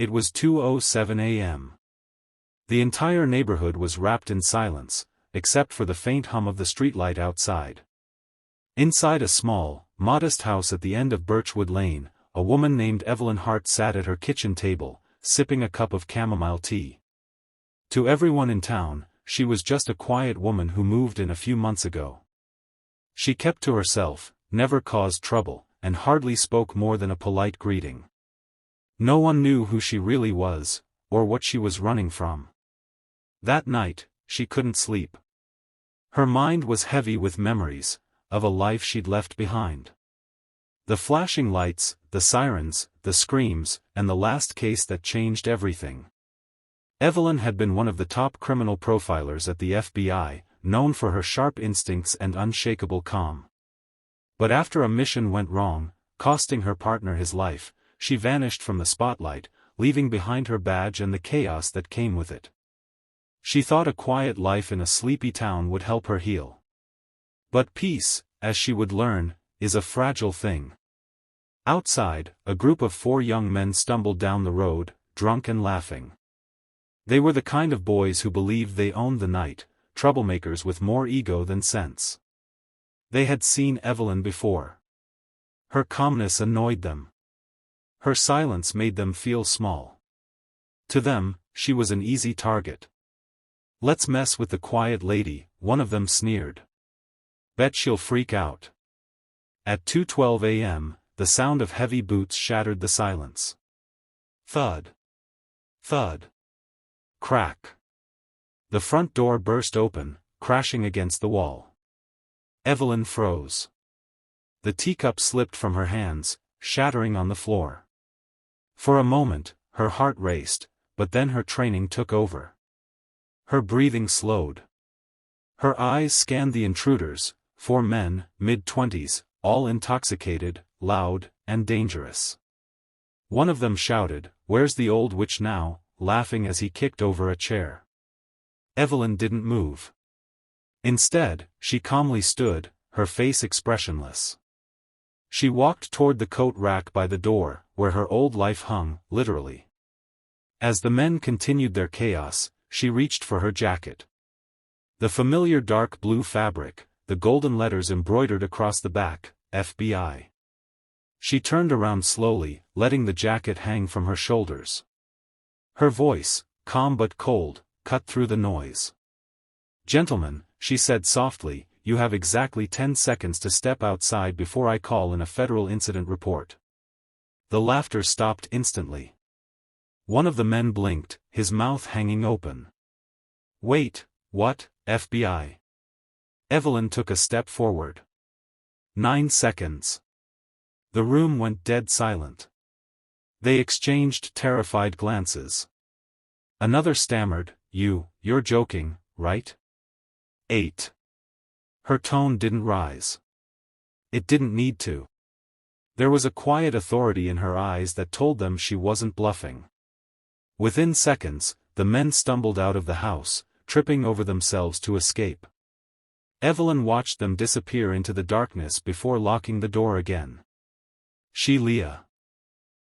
It was 2:07 a.m. The entire neighborhood was wrapped in silence, except for the faint hum of the streetlight outside. Inside a small, modest house at the end of Birchwood Lane, a woman named Evelyn Hart sat at her kitchen table, sipping a cup of chamomile tea. To everyone in town, she was just a quiet woman who moved in a few months ago. She kept to herself, never caused trouble, and hardly spoke more than a polite greeting. No one knew who she really was, or what she was running from. That night, she couldn't sleep. Her mind was heavy with memories of a life she'd left behind. The flashing lights, the sirens, the screams, and the last case that changed everything. Evelyn had been one of the top criminal profilers at the FBI, known for her sharp instincts and unshakable calm. But after a mission went wrong, costing her partner his life, she vanished from the spotlight, leaving behind her badge and the chaos that came with it. She thought a quiet life in a sleepy town would help her heal. But peace, as she would learn, is a fragile thing. Outside, a group of 4 young men stumbled down the road, drunk and laughing. They were the kind of boys who believed they owned the night, troublemakers with more ego than sense. They had seen Evelyn before. Her calmness annoyed them. Her silence made them feel small. To them, she was an easy target. "Let's mess with the quiet lady," one of them sneered. "Bet she'll freak out." At 2:12 a.m., the sound of heavy boots shattered the silence. Thud. Thud. Crack. The front door burst open, crashing against the wall. Evelyn froze. The teacup slipped from her hands, shattering on the floor. For a moment, her heart raced, but then her training took over. Her breathing slowed. Her eyes scanned the intruders, 4 men, mid-20s, all intoxicated, loud, and dangerous. One of them shouted, "Where's the old witch now?" laughing as he kicked over a chair. Evelyn didn't move. Instead, she calmly stood, her face expressionless. She walked toward the coat rack by the door, where her old life hung, literally. As the men continued their chaos, she reached for her jacket. The familiar dark blue fabric, the golden letters embroidered across the back, FBI. She turned around slowly, letting the jacket hang from her shoulders. Her voice, calm but cold, cut through the noise. "Gentlemen," she said softly, "you have exactly 10 seconds to step outside before I call in a federal incident report." The laughter stopped instantly. One of the men blinked, his mouth hanging open. "Wait, what, FBI?" Evelyn took a step forward. 9 seconds. The room went dead silent. They exchanged terrified glances. Another stammered, "You're joking, right?" 8. Her tone didn't rise. It didn't need to. There was a quiet authority in her eyes that told them she wasn't bluffing. Within seconds, the men stumbled out of the house, tripping over themselves to escape. Evelyn watched them disappear into the darkness before locking the door again. Leah.